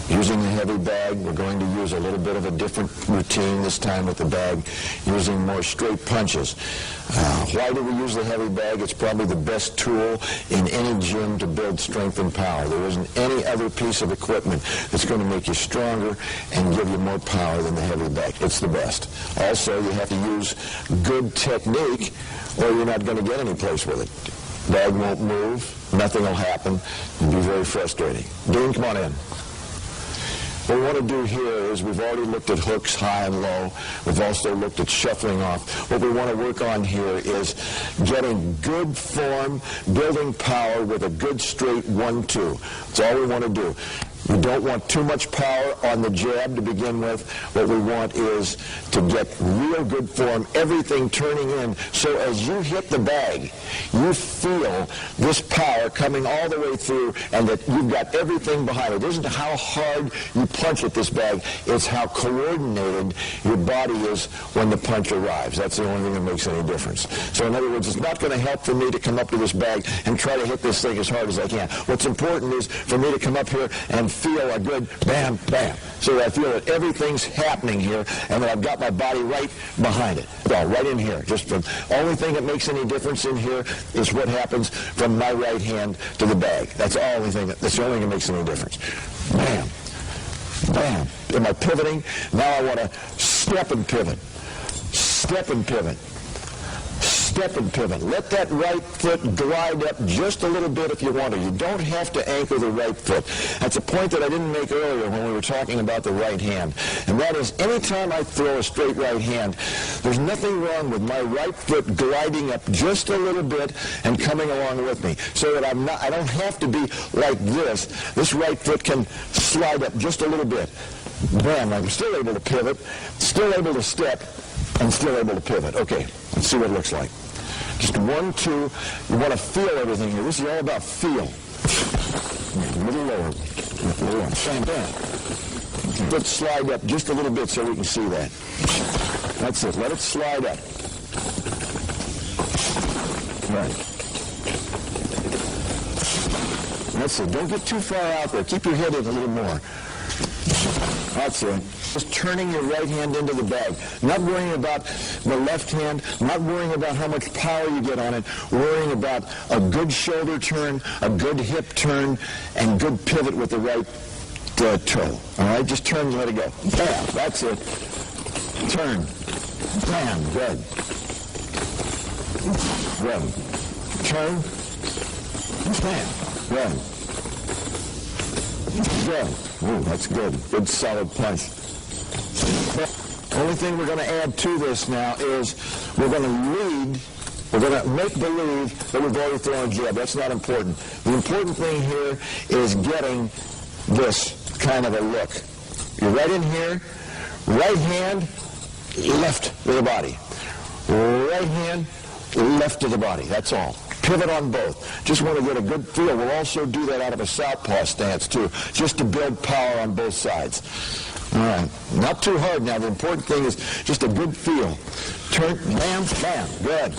Using a heavy bag, we're going to use a little bit of a different routine this time with the bag, using more straight punches. Why do we use the heavy bag? It's probably the best tool in any gym to build strength and power. There isn't any other piece of equipment that's going to make you stronger and give you more power than the heavy bag. It's the best. Also, you have to use good technique or you're not going to get any place with it. Bag won't move, nothing will happen, it'll be very frustrating. Dean, come on in. What we want to do here is we've already looked at hooks high and low. We've also looked at shuffling off. What we want to work on here is getting good form, building power with a good straight 1-2. That's all we want to do. We don't want too much power on the jab to begin with. What we want is to get real good form, everything turning in, so as you hit the bag, you feel this power coming all the way through and that you've got everything behind it. It isn't how hard you punch at this bag, it's how coordinated your body is when the punch arrives. That's the only thing that makes any difference. So in other words, it's not going to help for me to come up to this bag and try to hit this thing as hard as I can. What's important is for me to come up here and feel a good bam, bam. So that I feel that everything's happening here and that I've got my body right behind it. Well, right in here. Just from only thing that makes any difference in here is what happens from my right hand to the bag. That's the only thing that makes any difference. Bam. Bam. Am I pivoting? Now I want to step and pivot. Step and pivot. Step and pivot. Let that right foot glide up just a little bit if you want to. You don't have to anchor the right foot. That's a point that I didn't make earlier when we were talking about the right hand. And that is, anytime I throw a straight right hand, there's nothing wrong with my right foot gliding up just a little bit and coming along with me. So that I don't have to be like this. This right foot can slide up just a little bit. Bam, I'm still able to pivot, still able to step, and still able to pivot. Okay, let's see what it looks like. Just 1-2. You want to feel everything here. This is all about feel. A little lower. Bam, bam. Let's slide up just a little bit so we can see that. That's it. Let it slide up. Right. That's it. Don't get too far out there. Keep your head in a little more. That's it. Just turning your right hand into the bag. Not worrying about the left hand, not worrying about how much power you get on it, worrying about a good shoulder turn, a good hip turn, and good pivot with the right toe. All right? Just turn and let it go. Bam. That's it. Turn. Bam. Good. Good. Turn. Bam. Good. Good. Ooh, that's good. Good solid punch. Only thing we're going to add to this now is we're going to make believe that we've already thrown a jab. That's not important. The important thing here is getting this kind of a look. You're right in here, right hand, left to the body. Right hand, left to the body. That's all. Pivot on both. Just want to get a good feel. We'll also do that out of a southpaw stance too, just to build power on both sides. All right. Not too hard now. The important thing is just a good feel. Turn, bam, bam. Good.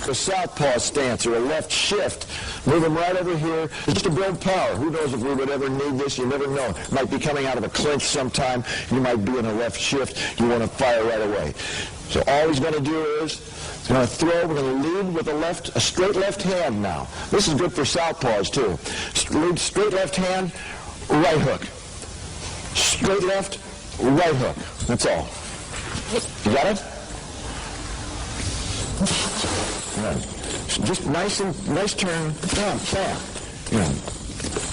A southpaw stance or a left shift. Move them right over here just to build power. Who knows if we would ever need this? You never know. Might be coming out of a clinch sometime. You might be in a left shift. You want to fire right away. So all he's going to do is we're going to throw. We're going to lead with a straight left hand now. This is good for southpaws too. Lead straight left hand, right hook. Straight left, right hook. That's all. You got it? Right. Just nice turn. Bam, bam. Yeah.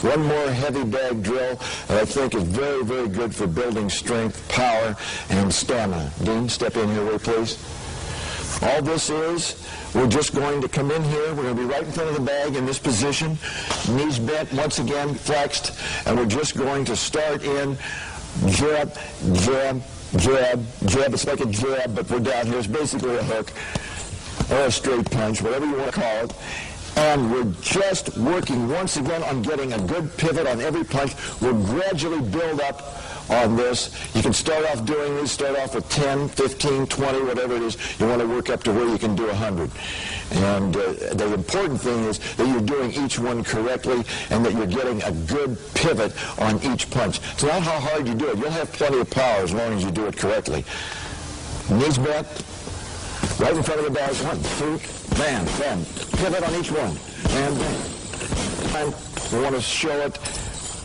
One more heavy bag drill that I think is very, very good for building strength, power, and stamina. Dean, step in here, please. All this is, we're just going to come in here. We're going to be right in front of the bag in this position. Knees bent, once again, flexed. And we're just going to start in jab, jab, jab, jab. It's like a jab, but we're down here. It's basically a hook or a straight punch, whatever you want to call it. And we're just working once again on getting a good pivot on every punch. We'll gradually build up on this. You can start off doing this, start off with 10, 15, 20, whatever it is. You want to work up to where you can do 100. And the important thing is that you're doing each one correctly and that you're getting a good pivot on each punch. It's not how hard you do it. You'll have plenty of power as long as you do it correctly. Knees bent, right in front of the bag. 1, 2, bam, bam. Pivot on each one. And bam. We want to show it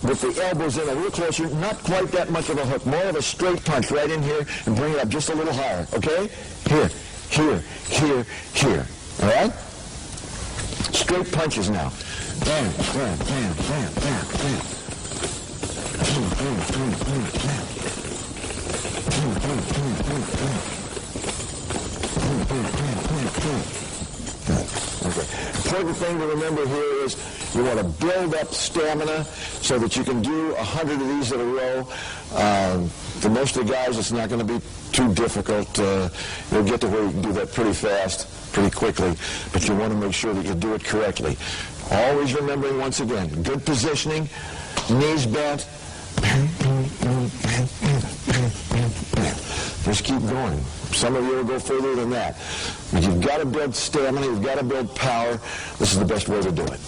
with the elbows in a little closer, not quite that much of a hook, more of a straight punch right in here and bring it up just a little higher, okay? Here, here, here, here, all right? Straight punches now. Bam, bam, bam, bam, bam, bam. Bam, bam, bam, bam, bam. Bam, bam, bam, bam, bam. Bam, bam, bam, bam, bam. Okay. Important thing to remember here is you want to build up stamina so that you can do 100 of these in a row. For most of the guys, it's not going to be too difficult. You'll get to where you can do that pretty fast, pretty quickly, but you want to make sure that you do it correctly. Always remembering, once again, good positioning, knees bent. Just keep going. Some of you will go further than that. But you've got to build stamina, you've got to build power. This is the best way to do it.